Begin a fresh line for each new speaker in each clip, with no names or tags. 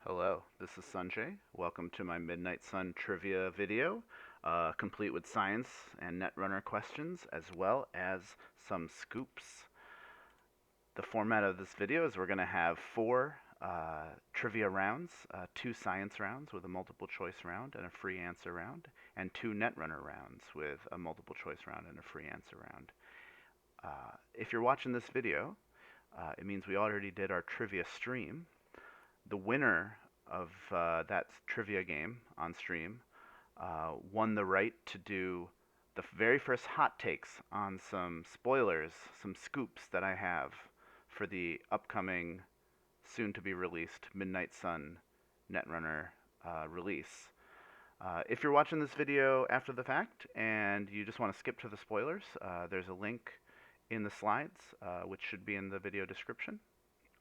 Hello, this is Sanjay. Welcome to my Midnight Sun trivia video, complete with science and netrunner questions, as well as some scoops. The format of this video is we're going to have four trivia rounds, two science rounds with a multiple choice round and a free answer round, and two netrunner rounds with a multiple choice round and a free answer round. If you're watching this video, it means we already did our trivia stream. The winner of that trivia game on stream won the right to do the very first hot takes on some spoilers, some scoops that I have for the upcoming, soon to be released Midnight Sun Netrunner release. If you're watching this video after the fact and you just want to skip to the spoilers, there's a link in the slides, which should be in the video description.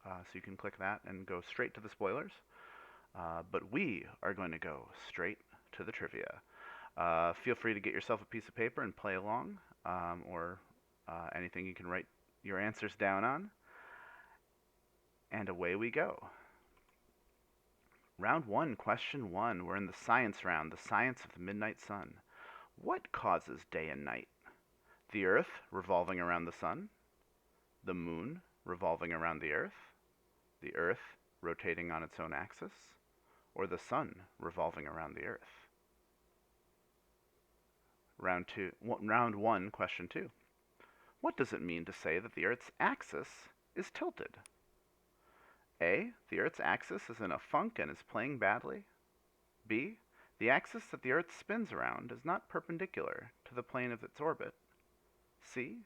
So you can click that and go straight to the spoilers. But we are going to go straight to the trivia. Feel free to get yourself a piece of paper and play along, or anything you can write your answers down on. And away we go. Round 1, question 1. We're in the science round, the science of the midnight sun. What causes day and night? The Earth revolving around the sun, the moon revolving around the Earth rotating on its own axis, or the sun revolving around the Earth? Round 1, question 2. What does it mean to say that the Earth's axis is tilted? A. The Earth's axis is in a funk and is playing badly. B. The axis that the Earth spins around is not perpendicular to the plane of its orbit. C.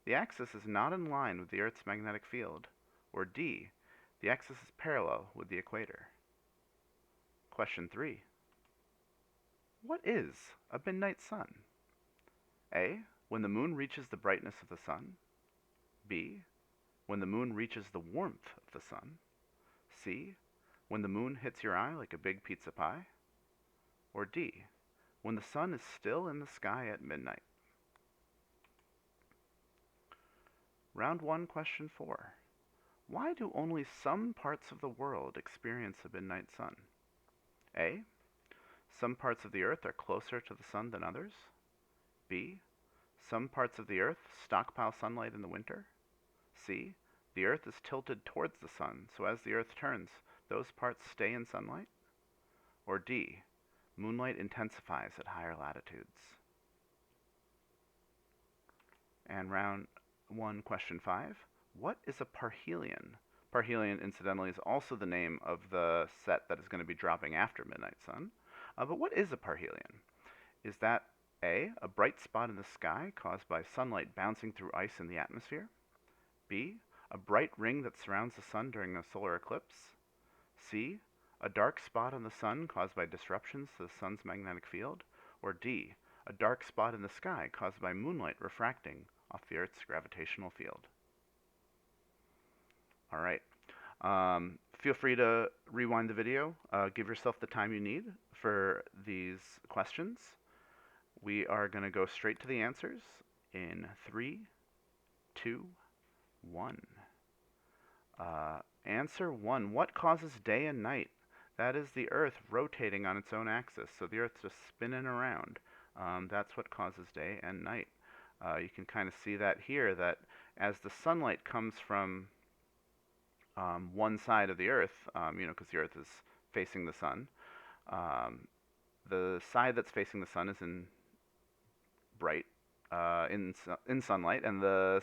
The axis is not in line with the Earth's magnetic field. Or D. The axis is parallel with the equator. Question 3. What is a midnight sun? A. When the moon reaches the brightness of the sun. B. When the moon reaches the warmth of the sun. C. When the moon hits your eye like a big pizza pie. Or D. When the sun is still in the sky at midnight. Round 1, question 4. Why do only some parts of the world experience a midnight sun? A. Some parts of the Earth are closer to the sun than others. B. Some parts of the Earth stockpile sunlight in the winter. C. The Earth is tilted towards the sun, so as the Earth turns, those parts stay in sunlight. Or D. Moonlight intensifies at higher latitudes. And round 1, question 5. What is a parhelion? Parhelion, incidentally, is also the name of the set that is going to be dropping after Midnight Sun. But what is a parhelion? Is that A. A bright spot in the sky caused by sunlight bouncing through ice in the atmosphere? B. A bright ring that surrounds the sun during a solar eclipse? C. A dark spot on the sun caused by disruptions to the sun's magnetic field? Or D. A dark spot in the sky caused by moonlight refracting off the Earth's gravitational field? All right. Feel free to rewind the video. Give yourself the time you need for these questions. We are going to go straight to the answers in 3, 2, 1. Answer 1. What causes day and night? That is the Earth rotating on its own axis. So the Earth's just spinning around. That's what causes day and night. You can kind of see that here, that as the sunlight comes from one side of the Earth, because the Earth is facing the sun, the side that's facing the sun is in bright, in sunlight, and the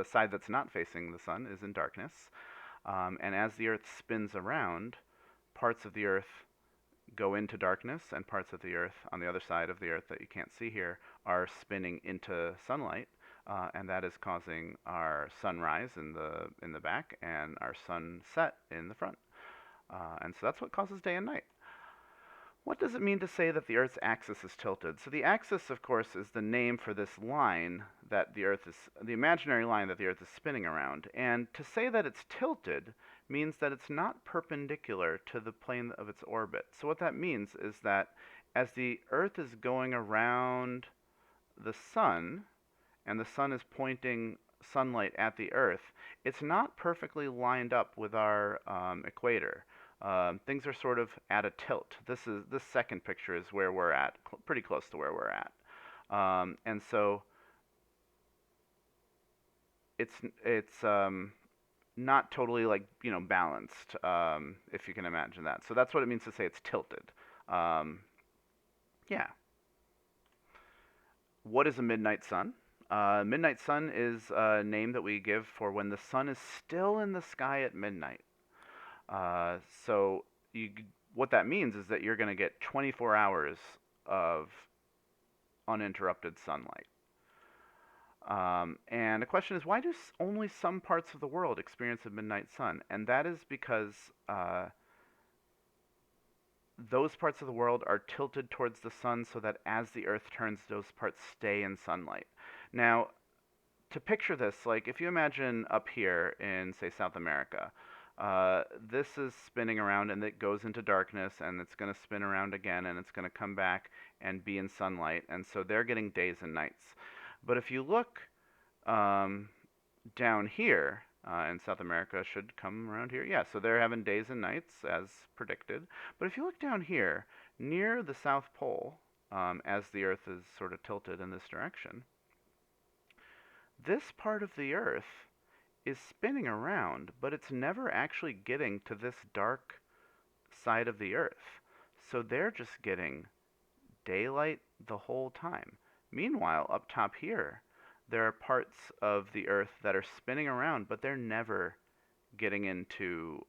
side that's not facing the sun is in darkness. And as the Earth spins around, parts of the Earth go into darkness, and parts of the Earth on the other side of the Earth that you can't see here are spinning into sunlight, and that is causing our sunrise in the back and our sunset in the front. And so that's what causes day and night. What does it mean to say that the Earth's axis is tilted? So the axis, of course, is the name for this line that the Earth is, the imaginary line that the Earth is spinning around. And to say that it's tilted means that it's not perpendicular to the plane of its orbit. So what that means is that as the Earth is going around the sun, and the sun is pointing sunlight at the Earth, it's not perfectly lined up with our equator. things are sort of at a tilt. This second picture is where we're at, pretty close to where we're at. And so it's not totally like balanced, if you can imagine that. So that's what it means to say it's tilted. Um, yeah. What is a midnight sun? Midnight sun is a name that we give for when the sun is still in the sky at midnight. So you, what that means is that you're going to get 24 hours of uninterrupted sunlight. And the question is, why do only some parts of the world experience a midnight sun? And that is because those parts of the world are tilted towards the sun so that as the Earth turns, those parts stay in sunlight. Now, to picture this, like if you imagine up here in, say, South America, this is spinning around and it goes into darkness and it's going to spin around again and it's going to come back and be in sunlight. And so they're getting days and nights. But if you look down here, in South America should come around here. Yeah, so they're having days and nights as predicted. But if you look down here, near the South Pole, as the Earth is sort of tilted in this direction, this part of the Earth is spinning around, but it's never actually getting to this dark side of the Earth. So they're just getting daylight the whole time. Meanwhile, up top here, there are parts of the Earth that are spinning around, but they're never getting into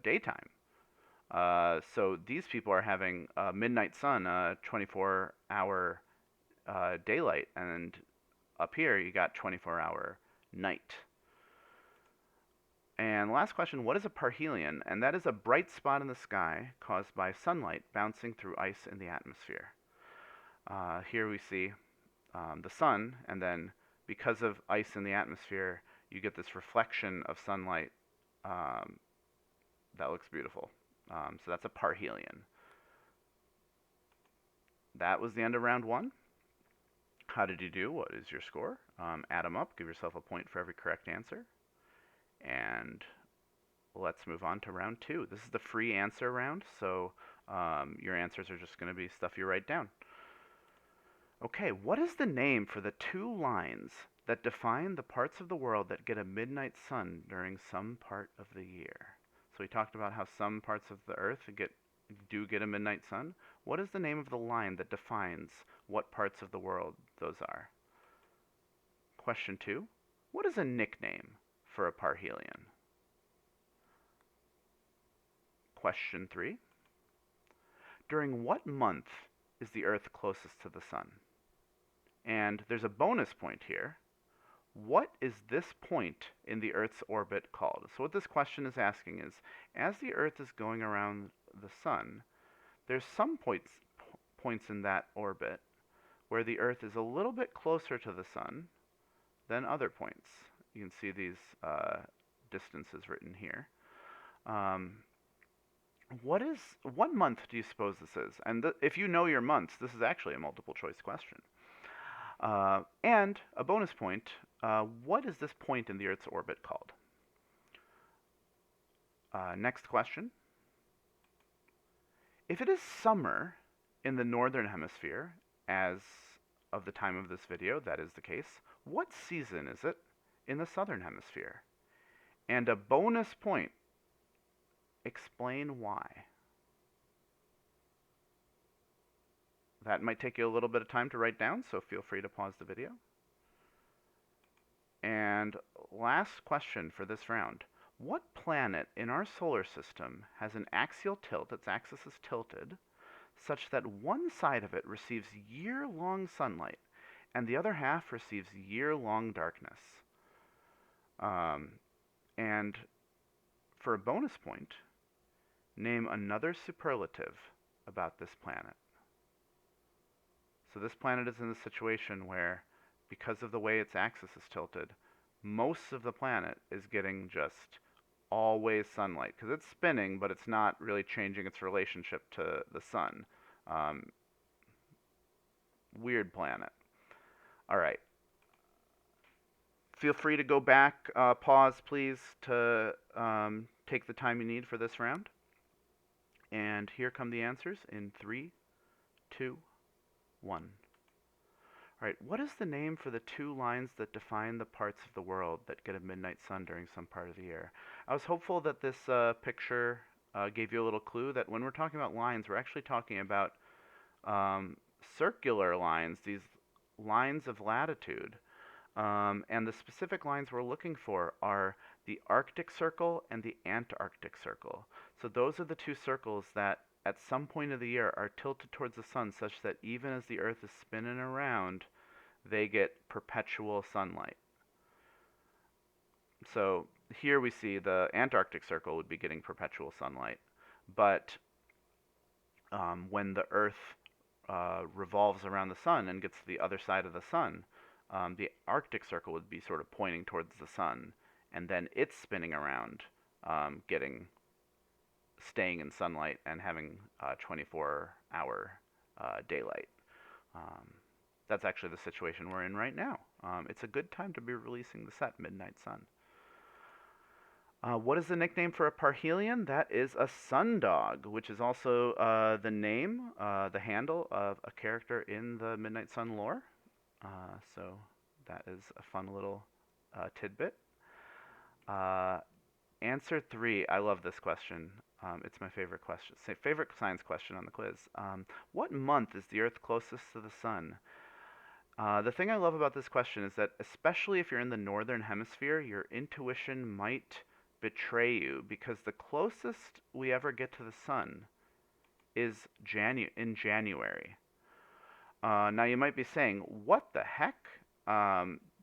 daytime. So these people are having a midnight sun, 24-hour daylight, and up here you got 24-hour night. And last question, what is a parhelion? And that is a bright spot in the sky caused by sunlight bouncing through ice in the atmosphere. Here we see the sun, and then because of ice in the atmosphere, you get this reflection of sunlight that looks beautiful. So that's a parhelion. That was the end of round one. How did you do? What is your score? Add them up. Give yourself a point for every correct answer. And let's move on to round two. This is the free answer round, so your answers are just going to be stuff you write down. Okay, what is the name for the two lines that define the parts of the world that get a midnight sun during some part of the year? So we talked about how some parts of the Earth do get a midnight sun. What is the name of the line that defines what parts of the world those are? Question 2. What is a nickname for a parhelion? Question 3. During what month is the Earth closest to the sun? And there's a bonus point here. What is this point in the Earth's orbit called? So what this question is asking is, as the Earth is going around the sun, there's some points in that orbit where the Earth is a little bit closer to the sun than other points. You can see these distances written here. What month do you suppose this is? And if you know your months, this is actually a multiple choice question. And a bonus point, what is this point in the Earth's orbit called? Next question. If it is summer in the northern hemisphere, as of the time of this video, that is the case, what season is it in the southern hemisphere? And a bonus point, explain why. That might take you a little bit of time to write down, so feel free to pause the video. And last question for this round. What planet in our solar system has an axial tilt, its axis is tilted, such that one side of it receives year-long sunlight and the other half receives year-long darkness? And for a bonus point, name another superlative about this planet. So this planet is in a situation where, because of the way its axis is tilted, most of the planet is getting just always sunlight. Because it's spinning, but it's not really changing its relationship to the sun. Weird planet. All right. Feel free to go back, pause please, to take the time you need for this round. And here come the answers in 3, 2, 1. All right, what is the name for the two lines that define the parts of the world that get a midnight sun during some part of the year? I was hopeful that this picture gave you a little clue that when we're talking about lines, we're actually talking about um, circular lines, these lines of latitude. And the specific lines we're looking for are the Arctic Circle and the Antarctic Circle. So those are the two circles that at some point of the year are tilted towards the sun such that even as the Earth is spinning around, they get perpetual sunlight. So here we see the Antarctic Circle would be getting perpetual sunlight, but when the Earth revolves around the sun and gets to the other side of the sun, the Arctic Circle would be sort of pointing towards the sun, and then it's spinning around, staying in sunlight and having 24-hour daylight. Um, that's actually the situation we're in right now. It's a good time to be releasing the set Midnight Sun. What is the nickname for a parhelion? That is a sundog, which is also the name, the handle of a character in the Midnight Sun lore. So that is a fun little tidbit. Answer 3. I love this question. It's my favorite question. Favorite science question on the quiz. What month is the Earth closest to the sun? The thing I love about this question is that, especially if you're in the northern hemisphere, your intuition might betray you because the closest we ever get to the sun is in January. Now you might be saying, what the heck?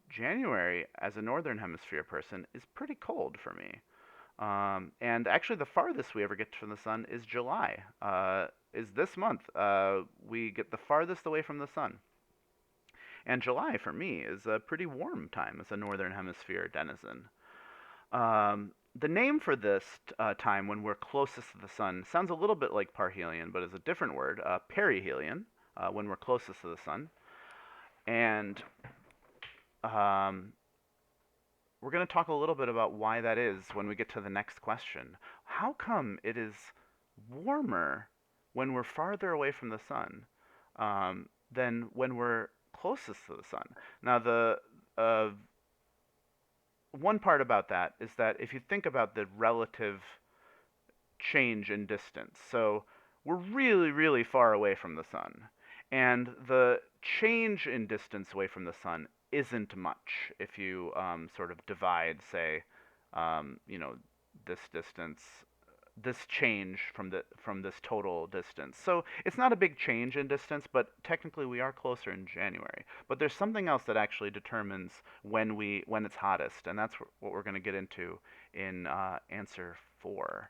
January, as a northern hemisphere person, is pretty cold for me. And actually, the farthest we ever get from the sun is July. Is this month. We get the farthest away from the sun. And July, for me, is a pretty warm time as a northern hemisphere denizen. The name for this time when we're closest to the sun sounds a little bit like parhelion, but is a different word, perihelion, when we're closest to the sun. And we're going to talk a little bit about why that is when we get to the next question. How come it is warmer when we're farther away from the sun than when we're closest to the sun? Now, the one part about that is that if you think about the relative change in distance, so we're really, really far away from the sun, and the change in distance away from the sun isn't much if you sort of divide, say, this distance, this change from this total distance. So it's not a big change in distance, but technically we are closer in January. But there's something else that actually determines when it's hottest, and that's what we're going to get into in answer 4.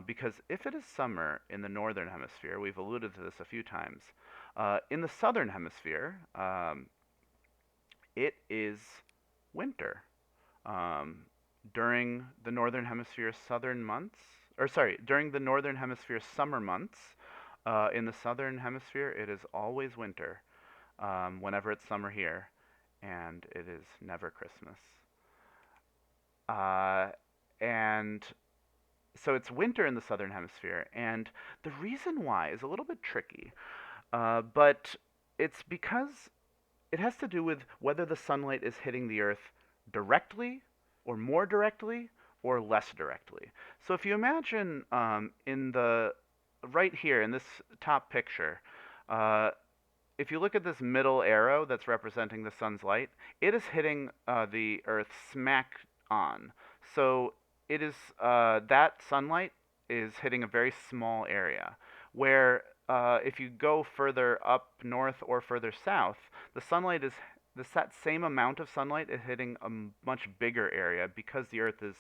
Because if it is summer in the northern hemisphere, we've alluded to this a few times. In the southern hemisphere, it is winter. During the northern hemisphere southern months, during the northern hemisphere summer months, in the southern hemisphere it is always winter, whenever it's summer here, and it is never Christmas. And so it's winter in the southern hemisphere, and the reason why is a little bit tricky, but it's because it has to do with whether the sunlight is hitting the Earth directly, or more directly, or less directly. So if you imagine right here in this top picture, if you look at this middle arrow that's representing the sun's light, it is hitting the Earth smack on. So it is that sunlight is hitting a very small area, where if you go further up north or further south, the sunlight is that same amount of sunlight is hitting a much bigger area because the Earth is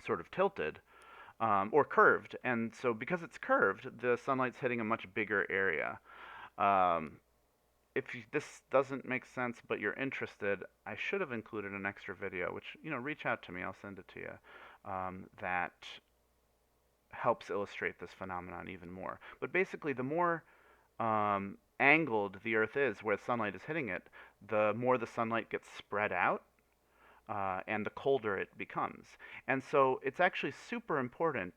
sort of tilted or curved, and so because it's curved, the sunlight's hitting a much bigger area. If this doesn't make sense but you're interested, I should have included an extra video, which, reach out to me, I'll send it to you, that helps illustrate this phenomenon even more. But basically, the more angled the Earth is where sunlight is hitting it, the more the sunlight gets spread out, and the colder it becomes. And so it's actually super important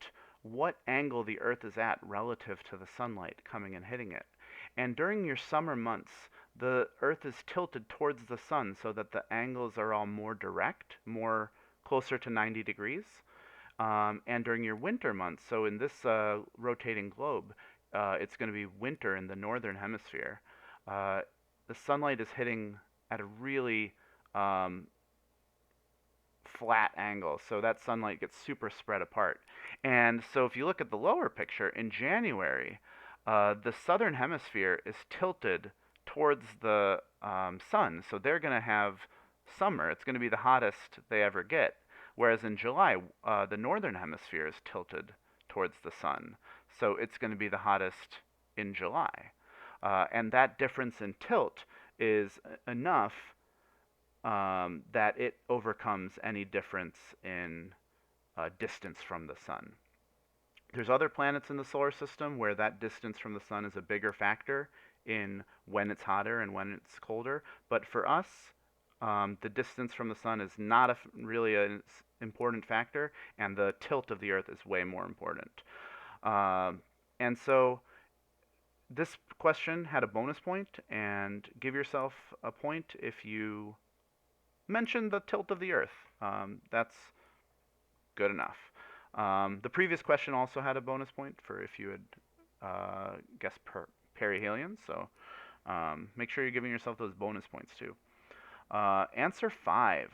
what angle the Earth is at relative to the sunlight coming and hitting it. And during your summer months, the Earth is tilted towards the sun so that the angles are all more direct, more closer to 90 degrees. And during your winter months, so in this rotating globe, it's going to be winter in the northern hemisphere. Uh, the sunlight is hitting at a really um, flat angle, so that sunlight gets super spread apart. And so if you look at the lower picture, in January, the southern hemisphere is tilted towards the sun, so they're going to have summer. It's going to be the hottest they ever get. Whereas in July, the northern hemisphere is tilted towards the sun, so it's going to be the hottest in July. And that difference in tilt is enough that it overcomes any difference in distance from the sun. There's other planets in the solar system where that distance from the sun is a bigger factor in when it's hotter and when it's colder. But for us, the distance from the sun is not really an important factor, and the tilt of the Earth is way more important. And so this question had a bonus point, and give yourself a point if you mention the tilt of the Earth. That's good enough. The previous question also had a bonus point for if you had guessed perihelion, so make sure you're giving yourself those bonus points too. Answer 5.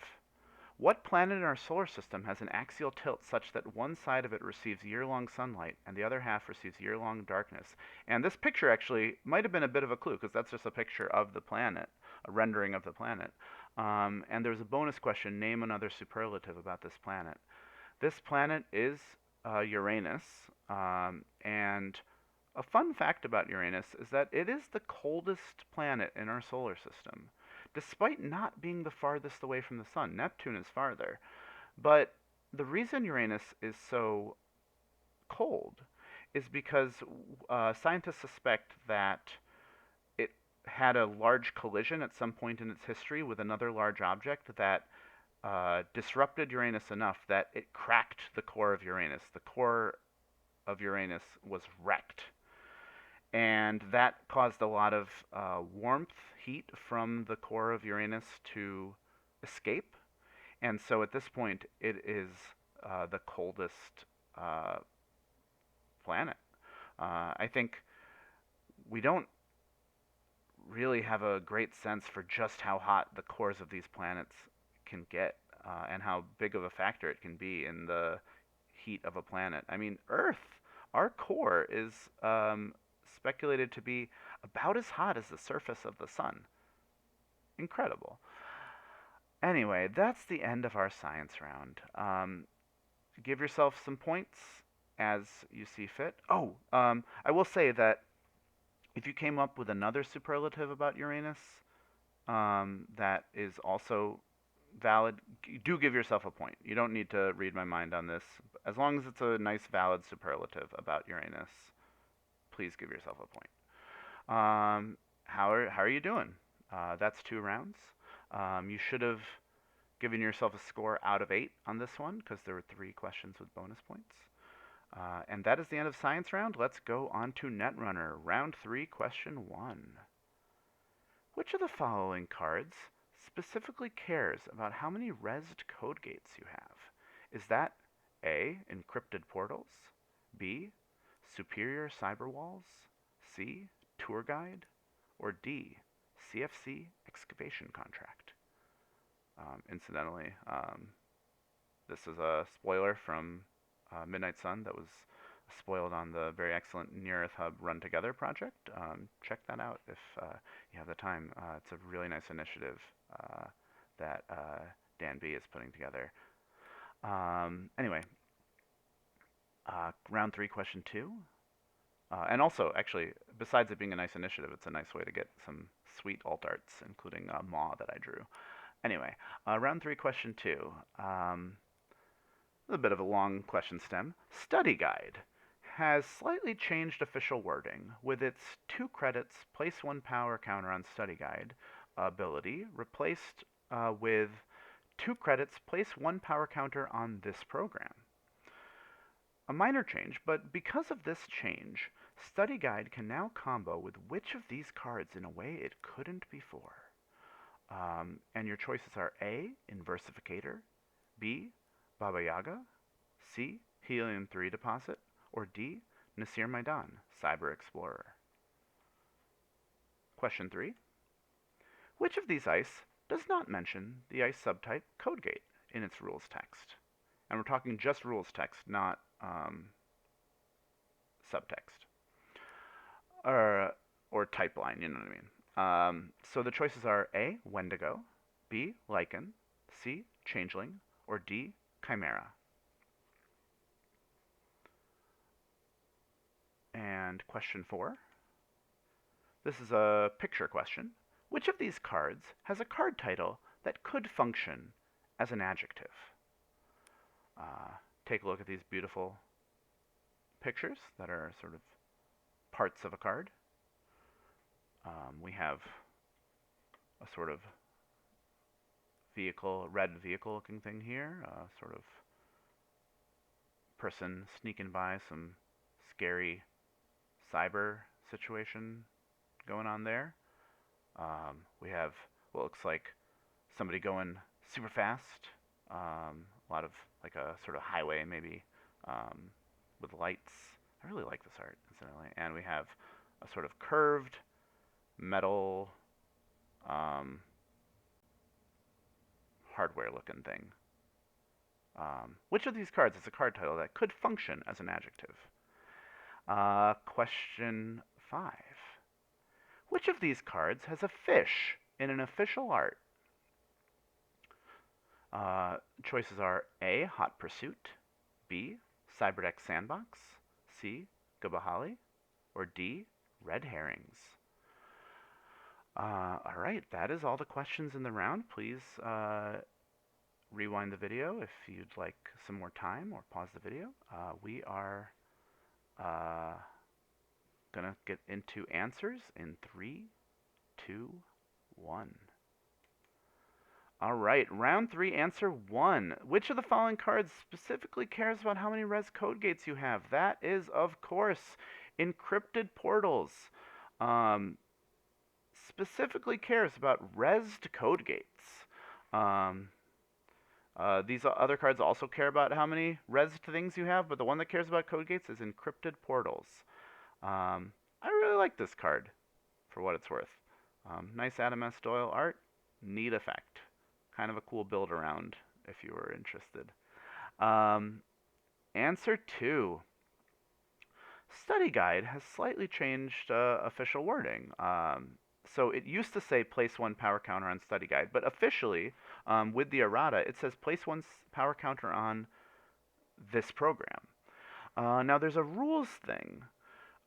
What planet in our solar system has an axial tilt such that one side of it receives year-long sunlight and the other half receives year-long darkness? And this picture actually might have been a bit of a clue because that's just a picture of the planet, a rendering of the planet. And there's a bonus question, name another superlative about this planet. This planet is Uranus, and a fun fact about Uranus is that it is the coldest planet in our solar system, despite not being the farthest away from the sun. Neptune is farther. But the reason Uranus is so cold is because scientists suspect that it had a large collision at some point in its history with another large object that disrupted Uranus enough that it cracked the core of Uranus. The core of Uranus was wrecked. And that caused a lot of warmth, heat from the core of Uranus to escape. And so at this point, it is the coldest planet. I think we don't really have a great sense for just how hot the cores of these planets can get and how big of a factor it can be in the heat of a planet. I mean, Earth, our core is speculated to be about as hot as the surface of the sun. Incredible. Anyway, that's the end of our science round. Give yourself some points as you see fit. Oh, I will say that if you came up with another superlative about Uranus that is also valid, do give yourself a point. You don't need to read my mind on this. As long as it's a nice, valid superlative about Uranus, please give yourself a point. How are you doing? That's 2 rounds. You should have given yourself a score out of 8 on this one because there were 3 questions with bonus points. And that is the end of science round. Let's go on to Netrunner. Round 3, question 1. Which of the following cards specifically cares about how many resed code gates you have? Is that A, encrypted portals, B, superior cyberwalls, C, tour guide, or D, CFC excavation contract? Incidentally, this is a spoiler from Midnight Sun that was spoiled on the very excellent Near Earth Hub Run Together project. Check that out if you have the time. It's a really nice initiative that Dan B is putting together. Anyway, round 3, question 2. And also, actually, besides it being a nice initiative, it's a nice way to get some sweet alt arts, including Maw that I drew. Anyway, round 3, question 2. A bit of a long question stem. Study guide has slightly changed official wording with its 2 credits, place 1 power counter on study guide ability replaced with 2 credits, place 1 power counter on this program. a minor change, but because of this change, Study Guide can now combo with which of these cards in a way it couldn't before. And your choices are A, Inversificator, B, Baba Yaga, C, Helium-3 Deposit, or D, Nasir Maidan, Cyber Explorer. Question 3. Which of these ice does not mention the ice subtype CodeGate in its rules text? And we're talking just rules text, not subtext. Or type line, you know what I mean. So the choices are A, Wendigo, B, Lichen, C, Changeling, or D, Chimera. And question 4. This is a picture question. Which of these cards has a card title that could function as an adjective? Take a look at these beautiful pictures that are sort of parts of a card. We have a sort of vehicle, red vehicle looking thing here, sort of person sneaking by, some scary cyber situation going on there. We have what looks like somebody going super fast, a lot of like a sort of highway maybe, with lights. I really like this art, incidentally. And we have a sort of curved metal hardware looking thing. Which of these cards is a card title that could function as an adjective? Question 5. Which of these cards has a fish in an official art? Choices are A, Hot Pursuit, B, Cyberdeck Sandbox, C, Gabahali, or D, Red Herrings. Alright, that is all the questions in the round. Please rewind the video if you'd like some more time, or pause the video. We are going to get into answers in 3, 2, 1. Alright, round 3, answer 1. Which of the following cards specifically cares about how many res code gates you have? That is, of course, Encrypted Portals. Specifically cares about resed code gates. These other cards also care about how many resed things you have, but the one that cares about code gates is Encrypted Portals. I really like this card, for what it's worth. Nice Adam S. Doyle art, neat effect. Kind of a cool build around, if you were interested. Answer 2. Study Guide has slightly changed official wording. So it used to say place 1 power counter on Study Guide, but officially, with the errata, it says place 1 power counter on this program. Now there's a rules thing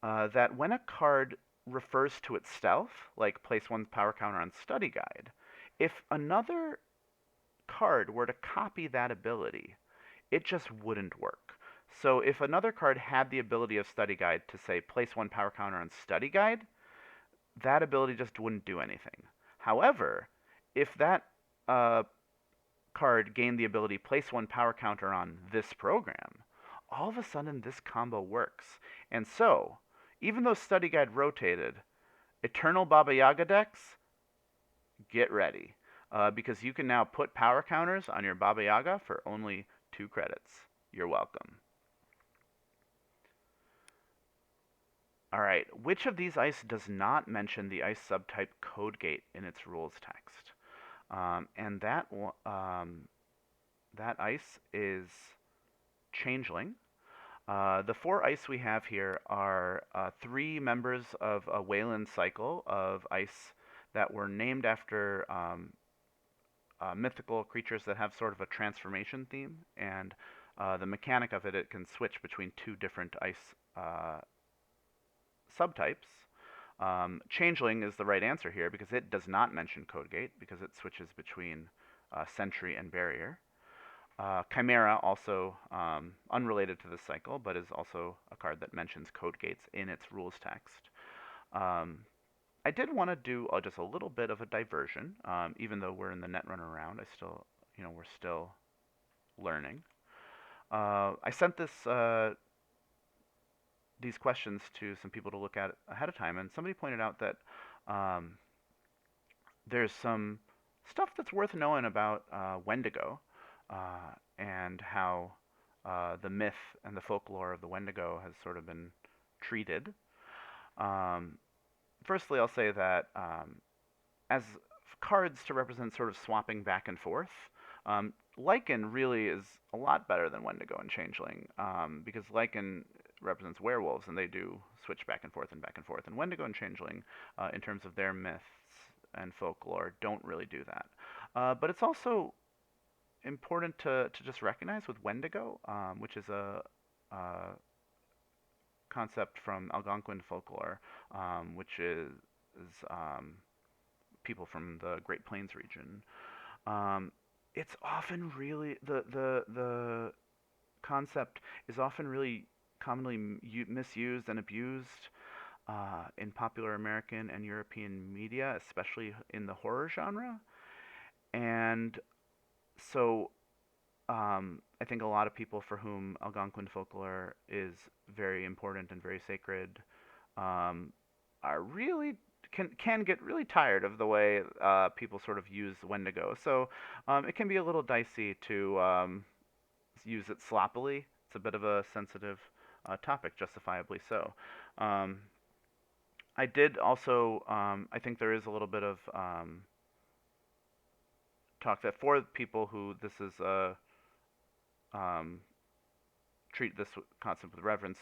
that when a card refers to itself, like place 1 power counter on Study Guide, if another card were to copy that ability, it just wouldn't work. So if another card had the ability of Study Guide to say place 1 power counter on Study Guide, that ability just wouldn't do anything. However, if that card gained the ability place 1 power counter on this program, all of a sudden this combo works. And so, even though Study Guide rotated, Eternal Baba Yaga decks, get ready. Because you can now put power counters on your Baba Yaga for only 2 credits. You're welcome. Alright, which of these ice does not mention the ice subtype code gate in its rules text? And that ice is Changeling. The 4 ice we have here are 3 members of a Wayland cycle of ice that were named after mythical creatures that have sort of a transformation theme, and the mechanic of it can switch between 2 different ice subtypes. Changeling is the right answer here because it does not mention Codegate because it switches between Sentry and Barrier. Chimera, also unrelated to this cycle, but is also a card that mentions Codegates in its rules text. I did want to do just a little bit of a diversion, even though we're in the Netrunner round. We're still learning. I sent this these questions to some people to look at ahead of time, and somebody pointed out that um, there's some stuff that's worth knowing about Wendigo and how the myth and the folklore of the Wendigo has sort of been treated. Um, Firstly, I'll say that as cards to represent sort of swapping back and forth, Lycan really is a lot better than Wendigo and Changeling because Lycan represents werewolves and they do switch back and forth and back and forth. And Wendigo and Changeling, in terms of their myths and folklore, don't really do that. But it's also important to just recognize with Wendigo, which is a concept from Algonquin folklore, which is people from the Great Plains region. Um, it's often really the concept is often really commonly misused and abused in popular American and European media, especially in the horror genre. And so I think a lot of people for whom Algonquin folklore is very important and very sacred um, are really can get really tired of the way people sort of use Wendigo. So it can be a little dicey to use it sloppily. It's a bit of a sensitive topic, justifiably so. Um, I did also, I think there is a little bit of talk that for people who this is um, treat this concept with reverence,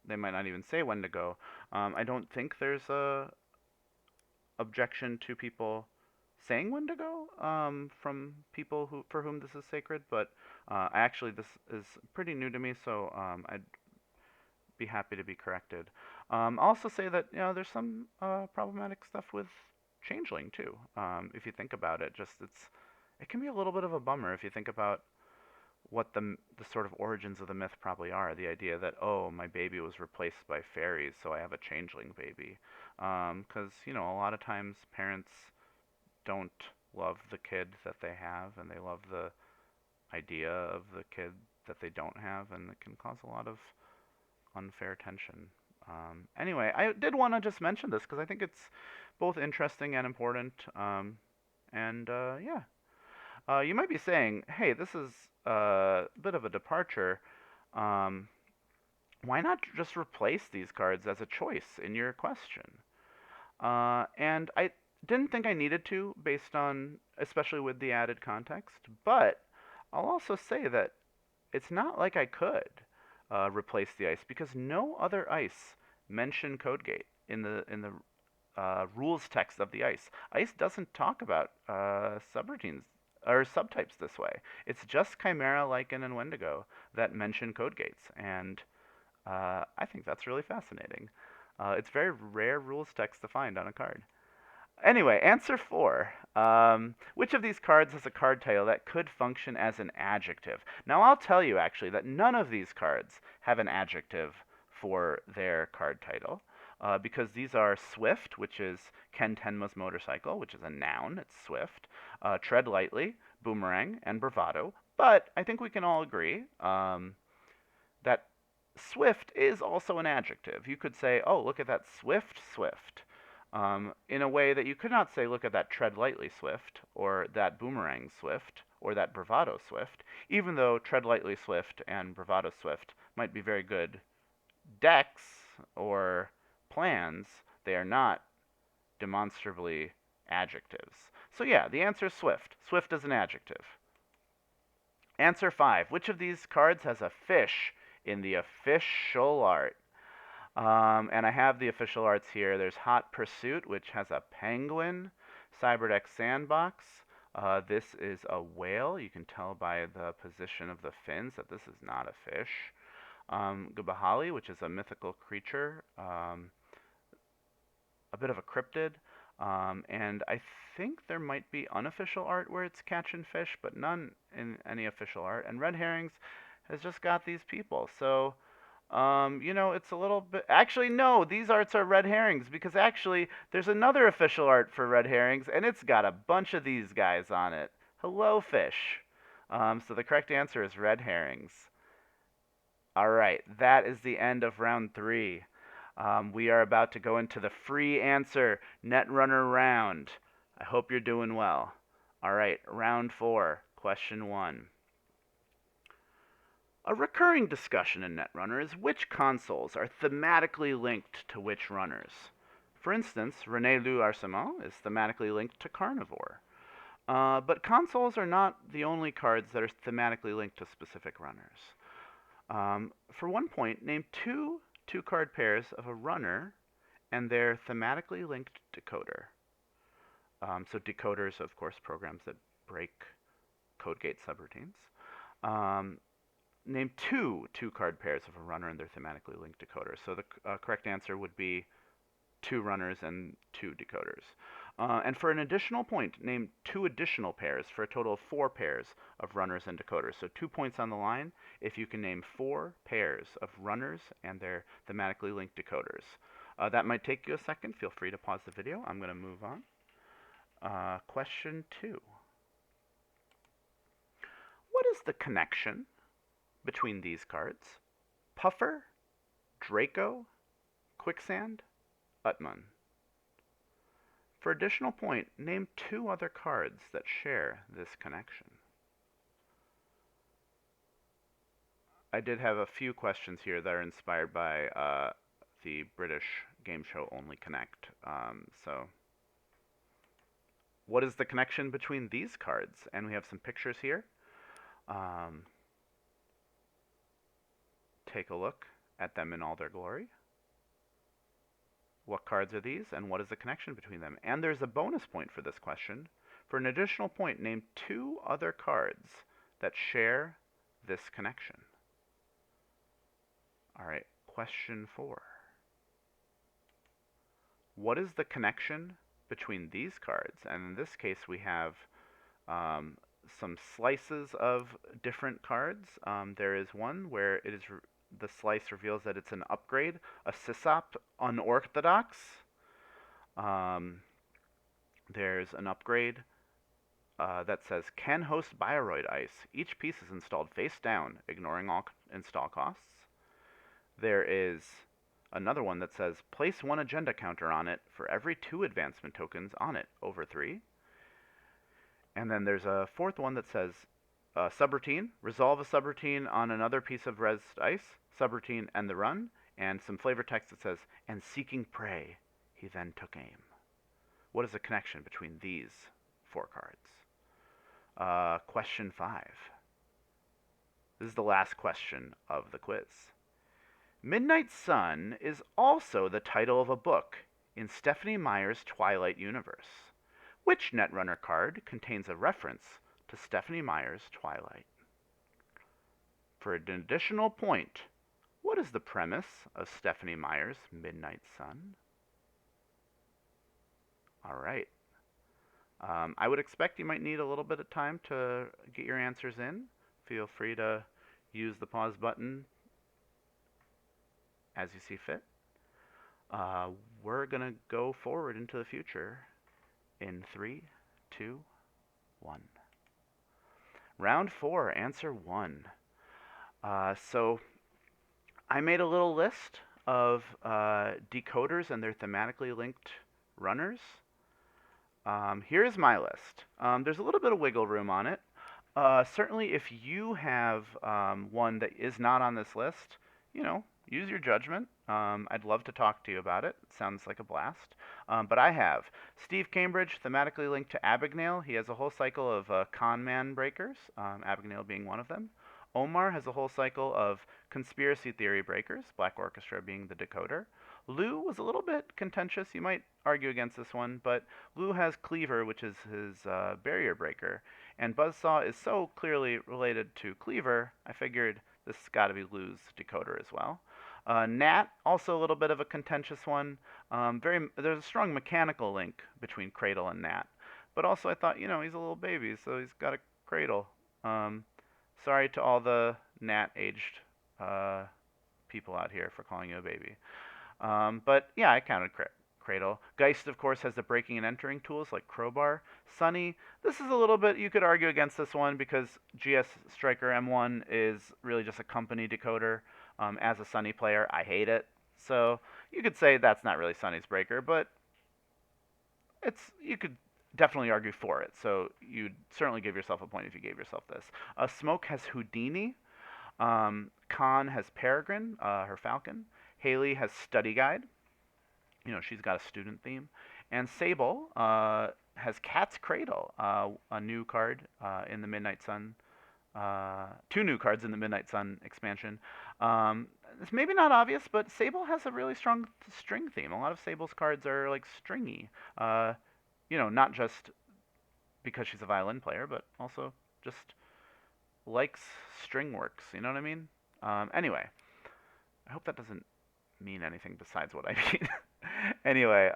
they might not even say when to go. I don't think there's a objection to people saying when to go from people who for whom this is sacred, but actually this is pretty new to me, so I'd be happy to be corrected. I'll also say that there's some problematic stuff with changeling too. If you think about it, just it can be a little bit of a bummer if you think about what the sort of origins of the myth probably are. The idea that, oh, my baby was replaced by fairies, so I have a changeling baby. Because a lot of times parents don't love the kid that they have, and they love the idea of the kid that they don't have, and it can cause a lot of unfair tension. Anyway, I did want to just mention this because I think it's both interesting and important. And yeah, you might be saying, hey, this is a bit of a departure. Um, why not just replace these cards as a choice in your question? And I didn't think I needed to, based on, especially with the added context, but I'll also say that it's not like I could replace the ice because no other ice mention Codegate in the rules text of the ice. Ice doesn't talk about subroutines or subtypes this way. It's just Chimera, Lycan, and Wendigo that mention code gates, and I think that's really fascinating. It's very rare rules text to find on a card. Anyway, answer 4. Which of these cards has a card title that could function as an adjective? Now, I'll tell you actually that none of these cards have an adjective for their card title. Because these are Swift, which is Ken Tenma's motorcycle, which is a noun, it's Swift, Tread Lightly, Boomerang, and Bravado. But I think we can all agree that Swift is also an adjective. You could say, oh, look at that Swift, in a way that you could not say, look at that Tread Lightly Swift, or that Boomerang Swift, or that Bravado Swift, even though Tread Lightly Swift and Bravado Swift might be very good decks or plans, they are not demonstrably adjectives. So yeah, the answer is Swift. Swift is an adjective. Answer 5. Which of these cards has a fish in the official art? And I have the official arts here. There's Hot Pursuit, which has a penguin. Cyberdeck Sandbox. This is a whale. You can tell by the position of the fins that this is not a fish. Gubahali, which is a mythical creature, a bit of a cryptid. And I think there might be unofficial art where it's catching fish, but none in any official art. And Red Herrings has just got these people. So, it's a little bit. Actually, no, these arts are Red Herrings because actually there's another official art for Red Herrings, and it's got a bunch of these guys on it. Hello, fish. So the correct answer is Red Herrings. All right, that is the end of round 3. We are about to go into the free answer Netrunner round. I hope you're doing well. All right, round 4, question 1. A recurring discussion in Netrunner is which consoles are thematically linked to which runners. For instance, René Loup Arsamont is thematically linked to Carnivore. But consoles are not the only cards that are thematically linked to specific runners. For 1 point, name two card pairs of a runner and their thematically linked decoder. So decoders, of course, programs that break code gate subroutines. Name two card pairs of a runner and their thematically linked decoder. So the correct answer would be 2 runners and 2 decoders. And for an additional point, name 2 additional pairs for a total of 4 pairs of runners and decoders. So 2 points on the line if you can name 4 pairs of runners and their thematically linked decoders. That might take you a second. Feel free to pause the video. I'm going to move on. Question 2. What is the connection between these cards? Puffer, Draco, Quicksand, Utman. For additional point, name 2 other cards that share this connection. I did have a few questions here that are inspired by the British game show Only Connect. So, what is the connection between these cards? And we have some pictures here. Take a look at them in all their glory. What cards are these, and what is the connection between them? And there's a bonus point for this question. For an additional point, name 2 other cards that share this connection. All right, question 4. What is the connection between these cards? And in this case, we have some slices of different cards. There is one where it is the slice reveals that it's an upgrade, a Sysop Unorthodox. There's an upgrade that says can host Bioroid Ice. Each piece is installed face down, ignoring all install costs. There is another one that says place 1 agenda counter on it for every 2 advancement tokens on it over 3. And then there's a 4th one that says subroutine, resolve a subroutine on another piece of res ice, subroutine and the run, and some flavor text that says, and seeking prey, he then took aim. What is the connection between these 4 cards? Question 5. This is the last question of the quiz. Midnight Sun is also the title of a book in Stephenie Meyer's Twilight universe. Which Netrunner card contains a reference to Stephenie Meyer's Twilight? For an additional point, what is the premise of Stephenie Meyer's Midnight Sun? All right. I would expect you might need a little bit of time to get your answers in. Feel free to use the pause button as you see fit. We're going to go forward into the future in 3, 2, 1. Round 4, answer 1. So I made a little list of decoders and their thematically linked runners. Here's my list. There's a little bit of wiggle room on it. Certainly if you have one that is not on this list, use your judgment. I'd love to talk to you about it. It sounds like a blast. But I have Steve Cambridge, thematically linked to Abagnale. He has a whole cycle of con man breakers, Abagnale being one of them. Omar has a whole cycle of conspiracy theory breakers, Black Orchestra being the decoder. Lou was a little bit contentious. You might argue against this one, but Lou has Cleaver, which is his barrier breaker. And Buzzsaw is so clearly related to Cleaver, I figured this has got to be Lou's decoder as well. Nat, also a little bit of a contentious one. There's a strong mechanical link between Cradle and Nat. But also I thought, he's a little baby, so he's got a Cradle. Sorry to all the Nat-aged people out here for calling you a baby. But yeah, I counted Cradle. Geist, of course, has the breaking and entering tools like Crowbar. Sunny, this is a little bit, you could argue against this one because GS Striker M1 is really just a company decoder. As a Sunny player, I hate it. So you could say that's not really Sunny's breaker, but you could definitely argue for it. So you'd certainly give yourself a point if you gave yourself this. Smoke has Houdini. Khan has Peregrine, her falcon. Haley has Study Guide. She's got a student theme. And Sable has Cat's Cradle, a new card in the Midnight Sun. Two new cards in the Midnight Sun expansion. It's maybe not obvious, but Sable has a really strong string theme. A lot of Sable's cards are like stringy. Not just because she's a violin player, but also just likes string works. You know what I mean? Anyway, I hope that doesn't mean anything besides what I mean. Anyway,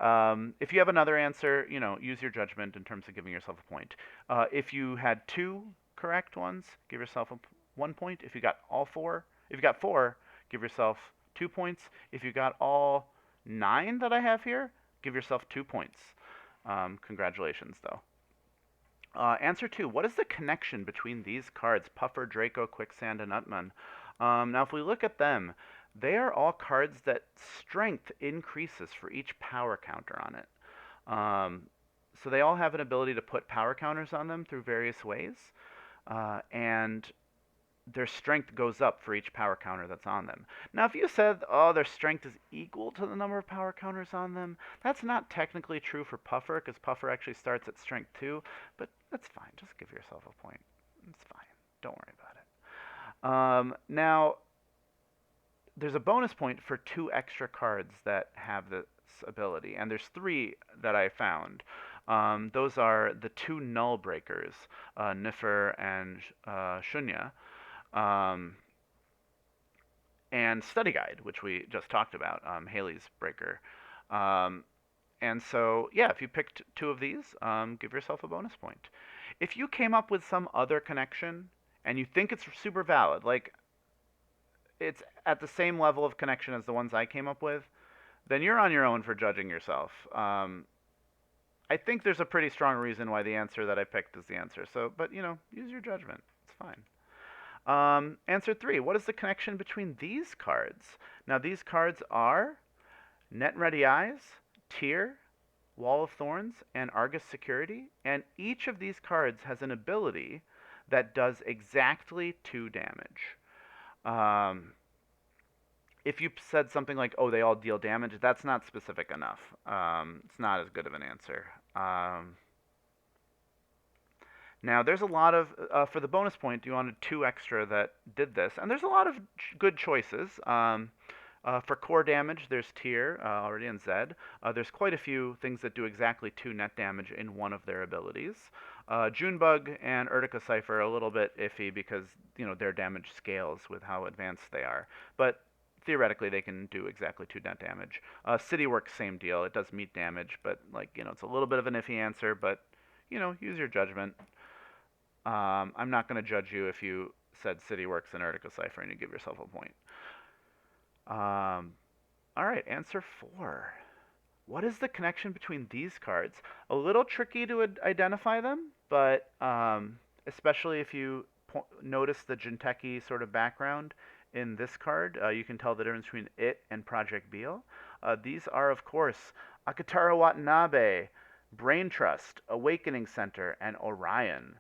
if you have another answer, use your judgment in terms of giving yourself a point. If you had two correct ones, give yourself 1 point. If you got if you got four, give yourself 2 points. If you got all 9 that I have here, give yourself 2 points. Congratulations, though. Answer 2. What is the connection between these cards, Puffer, Draco, Quicksand, and Utman? Now, if we look at them, they are all cards that strength increases for each power counter on it. So they all have an ability to put power counters on them through various ways, and their strength goes up for each power counter that's on them. Now, if you said, oh, their strength is equal to the number of power counters on them, that's not technically true for Puffer, because Puffer actually starts at strength 2, but that's fine. Just give yourself a point. It's fine. Don't worry about it. Now, there's a bonus point for 2 extra cards that have this ability, and there's 3 that I found. Those are the 2 null breakers, Niffer and Shunya. And Study Guide, which we just talked about, Haley's breaker. And so, yeah, if you picked 2 of these, give yourself a bonus point. If you came up with some other connection and you think it's super valid, like it's at the same level of connection as the ones I came up with, then you're on your own for judging yourself. I think there's a pretty strong reason why the answer that I picked is the answer. So, but use your judgment. It's fine. Answer 3. What is the connection between these cards? Now, these cards are Net Ready Eyes, Tear, Wall of Thorns, and Argus Security. And each of these cards has an ability that does exactly 2 damage. If you said something like, oh, they all deal damage, that's not specific enough. It's not as good of an answer. Now, there's a lot of, for the bonus point, you wanted 2 extra that did this, and there's a lot of good choices. For core damage, there's Tear already in Zed. There's quite a few things that do exactly 2 net damage in one of their abilities. Junebug and Urtica Cypher are a little bit iffy because, their damage scales with how advanced they are. But theoretically, they can do exactly 2 net damage. Cityworks, same deal. It does meat damage, but, it's a little bit of an iffy answer, but, use your judgment. I'm not going to judge you if you said Cityworks and Urtica Cypher and you give yourself a point. All right, answer 4. What is the connection between these cards? A little tricky to identify them, but especially if you notice the Jinteki sort of background in this card, you can tell the difference between it and Project Beal. These are, of course, Akatara Watanabe, Brain Trust, Awakening Center, and Orion.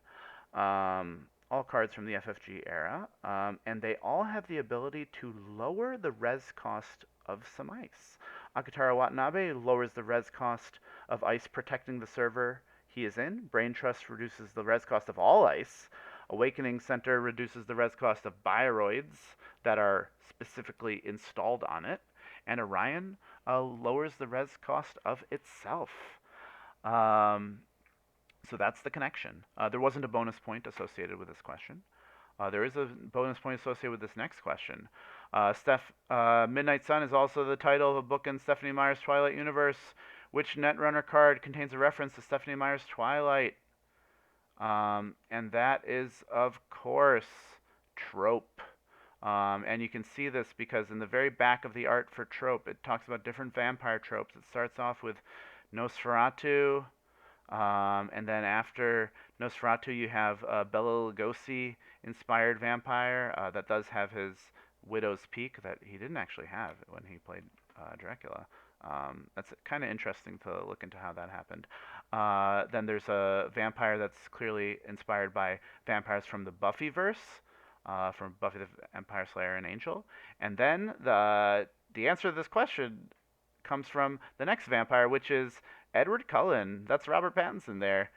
All cards from the FFG era, and they all have the ability to lower the res cost of some ice. Akatara Watanabe lowers the res cost of ice protecting the server he is in. Brain Trust reduces the res cost of all ice. Awakening Center reduces the res cost of bioroids that are specifically installed on it. And Orion lowers the res cost of itself. So that's the connection. There wasn't a bonus point associated with this question. There is a bonus point associated with this next question. Midnight Sun is also the title of a book in Stephanie Meyer's Twilight universe. Which Netrunner card contains a reference to Stephanie Meyer's Twilight? And that is, of course, Trope. And you can see this because in the very back of the art for Trope, it talks about different vampire tropes. It starts off with Nosferatu, and then after Nosferatu, you have Bela Lugosi inspired vampire that does have his Widow's Peak that he didn't actually have when he played Dracula. That's kind of interesting to look into how that happened. Then there's a vampire that's clearly inspired by vampires from the Buffyverse, from Buffy the Vampire Slayer and Angel. And then the answer to this question comes from the next vampire, which is Edward Cullen. That's Robert Pattinson there.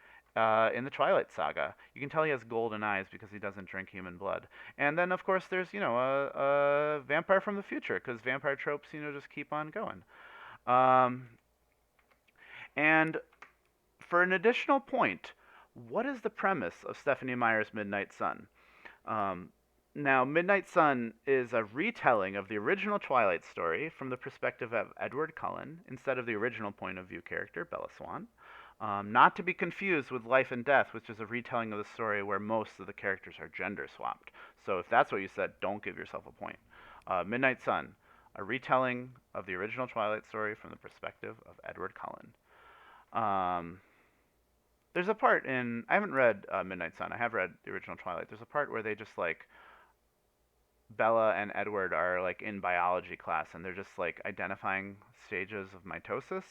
In the Twilight Saga, you can tell he has golden eyes because he doesn't drink human blood. And then, of course, there's a vampire from the future because vampire tropes just keep on going. Um, and for an additional point, what is the premise of Stephenie Meyer's Midnight Sun? Um, Now, Midnight Sun is a retelling of the original Twilight story from the perspective of Edward Cullen instead of the original point of view character, Bella Swan. Not to be confused with Life and Death, which is a retelling of the story where most of the characters are gender swapped. So if that's what you said, don't give yourself a point. Midnight Sun, a retelling of the original Twilight story from the perspective of Edward Cullen. Um, there's a part in I haven't read Midnight Sun. I have read the original Twilight. There's a part where they just like Bella and Edward are like in biology class and they're just like identifying stages of mitosis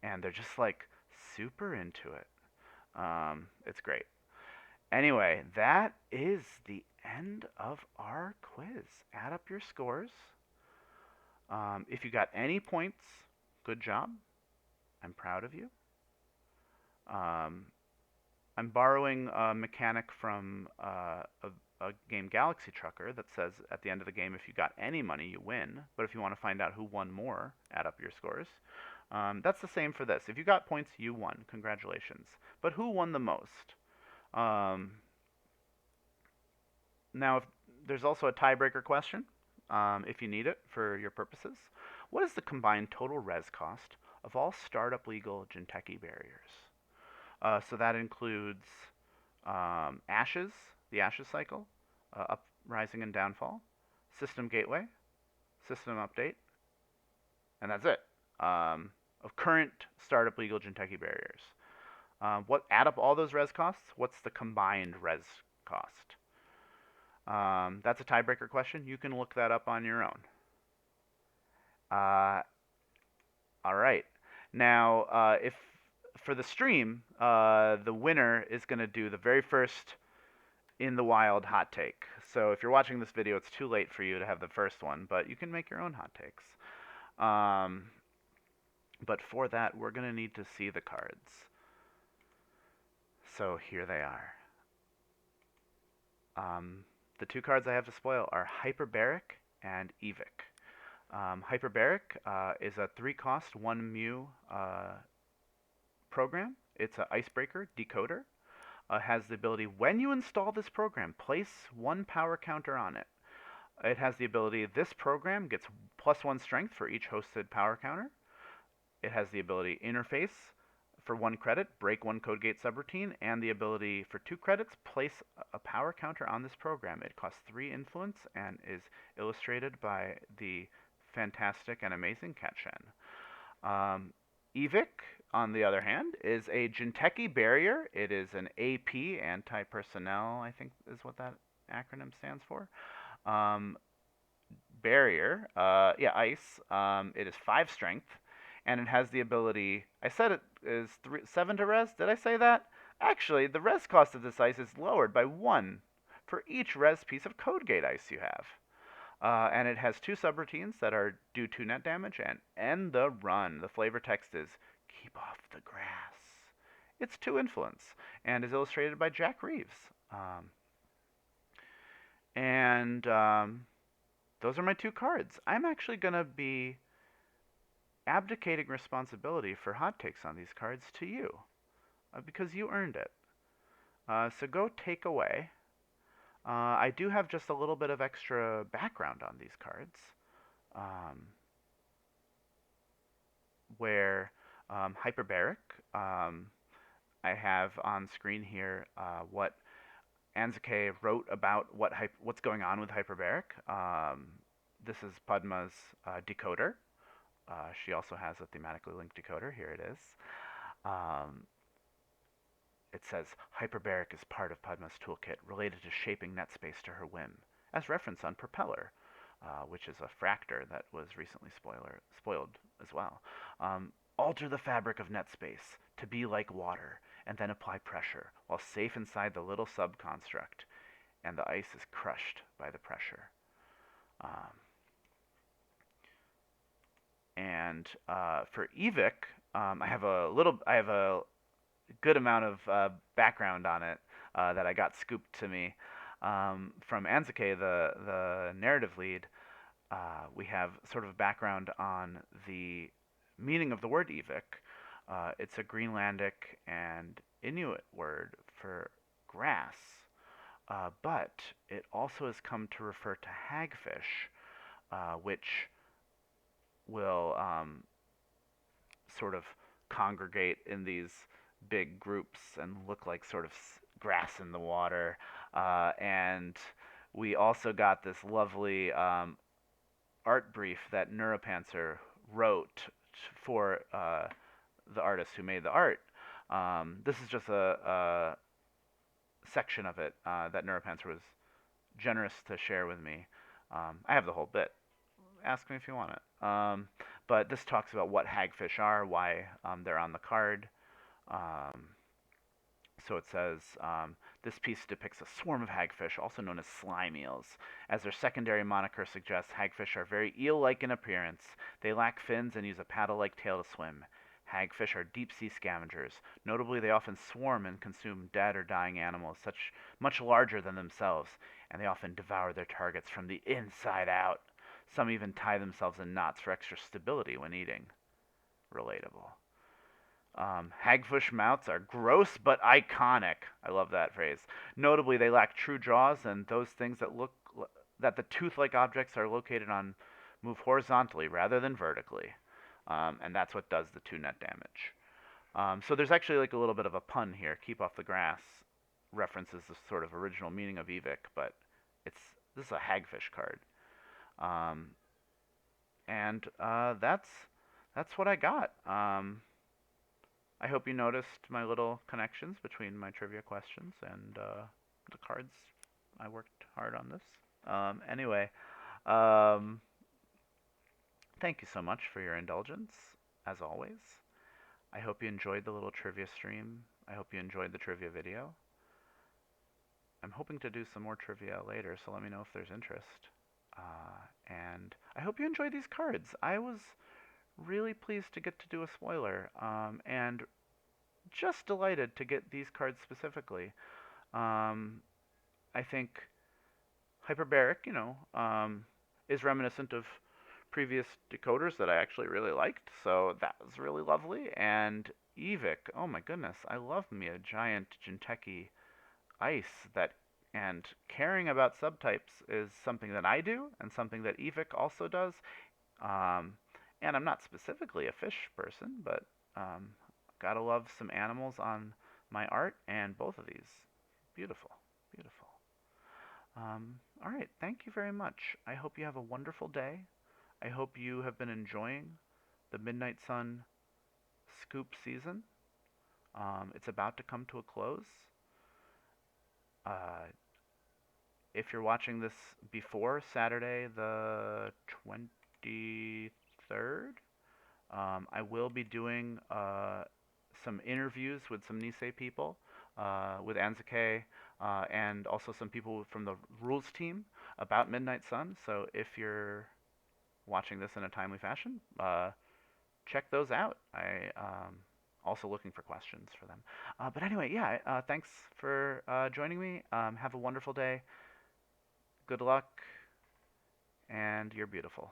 and they're just like super into it. It's great. Anyway, that is the end of our quiz. Add up your scores. If you got any points, good job. I'm proud of you. Um, I'm borrowing a mechanic from a game Galaxy Trucker that says at the end of the game, if you got any money, you win. But if you want to find out who won more, add up your scores. That's the same for this. If you got points, you won. Congratulations. But who won the most? Um, Now, if, there's also a tiebreaker question, if you need it for your purposes. What is the combined total res cost of all startup legal Jinteki barriers? So that includes Ashes, the Ashes cycle, uprising and downfall, system gateway, system update, and that's it. Of current startup legal Jinteki barriers. What add up all those res costs? What's the combined res cost? That's a tiebreaker question. You can look that up on your own. All right. Now, if for the stream, the winner is going to do the very first in the wild hot take. So if you're watching this video, it's too late for you to have the first one, but you can make your own hot takes. But for that, we're going to need to see the cards. So here they are. The two cards I have to spoil are Hyperbaric and Ivik. Hyperbaric is a 3-cost, 1 mu program. It's an icebreaker decoder. Has the ability, when you install this program, place 1 power counter on it. It has the ability, this program gets +1 strength for each hosted power counter. It has the ability, interface for 1 credit, break 1 code gate subroutine, and the ability for 2 credits, place a power counter on this program. It costs 3 influence and is illustrated by the fantastic and amazing Cat Shen. Ivik, on the other hand, is a Jinteki barrier. It is an AP, anti-personnel, I think is what that acronym stands for. Barrier, yeah, ice. It is 5 strength, and it has the ability. I said it is 7 to res. Did I say that? Actually, the res cost of this ice is lowered by 1 for each res piece of code gate ice you have. And it has 2 subroutines that are do 2 net damage and end the run. The flavor text is keep off the grass. It's 2 influence and is illustrated by Jack Reeves. Those are my 2 cards. I'm actually going to be abdicating responsibility for hot takes on these cards to you because you earned it. So go take away. I do have just a little bit of extra background on these cards, where Hyperbaric, I have on screen here what Anzuke wrote about what's going on with Hyperbaric. This is Padma's decoder. She also has a thematically linked decoder. Here it is. It says, Hyperbaric is part of Padma's toolkit related to shaping NetSpace to her whim, as referenced on Propeller. which is a fractor that was recently spoiled as well. Alter the fabric of net space to be like water, and then apply pressure while safe inside the little subconstruct, and the ice is crushed by the pressure. Um, and for Ivik, I have a good amount of background on it that I got scooped to me from Anzuke, the narrative lead. We have sort of background on the meaning of the word Ivik. It's a Greenlandic and Inuit word for grass, but it also has come to refer to hagfish, which will sort of congregate in these big groups and look like sort of grass in the water. And we also got this lovely art brief that Neuropanther wrote for the artist who made the art. This is just a section of it that Neuropanther was generous to share with me. I have the whole bit. Ask me if you want it. But this talks about what hagfish are, why they're on the card. Um, so it says, this piece depicts a swarm of hagfish, also known as slime eels. As their secondary moniker suggests, hagfish are very eel-like in appearance. They lack fins and use a paddle-like tail to swim. Hagfish are deep-sea scavengers. Notably, they often swarm and consume dead or dying animals, much larger than themselves, and they often devour their targets from the inside out. Some even tie themselves in knots for extra stability when eating. Relatable. Hagfish mouths are gross but iconic. I love that phrase. Notably, they lack true jaws, and those things that the tooth-like objects are located on move horizontally rather than vertically, and that's what does the 2 net damage. So there's actually like a little bit of a pun here. Keep off the grass references the sort of original meaning of Ivik, but this is a hagfish card, um, and that's what I got. I hope you noticed my little connections between my trivia questions and the cards. I worked hard on this. Anyway, um, thank you so much for your indulgence, as always. I hope you enjoyed the little trivia stream. I hope you enjoyed the trivia video. I'm hoping to do some more trivia later, so let me know if there's interest. And I hope you enjoyed these cards. I was really pleased to get to do a spoiler, and just delighted to get these cards specifically. I think Hyperbaric, is reminiscent of previous decoders that I actually really liked, so that was really lovely. And Ivik, oh my goodness, I love me a giant Jinteki ice that, and caring about subtypes is something that I do and something that Ivik also does. Um, and I'm not specifically a fish person, but gotta love some animals on my art, and both of these, beautiful, beautiful. All right, thank you very much. I hope you have a wonderful day. I hope you have been enjoying the Midnight Sun scoop season. It's about to come to a close. Uh, if you're watching this before Saturday the 23rd, I will be doing some interviews with some Nisei people, with Anzuke, and also some people from the rules team about Midnight Sun. So if you're watching this in a timely fashion, check those out. I also looking for questions for them. But anyway, yeah, thanks for joining me. Have a wonderful day. Good luck, and you're beautiful.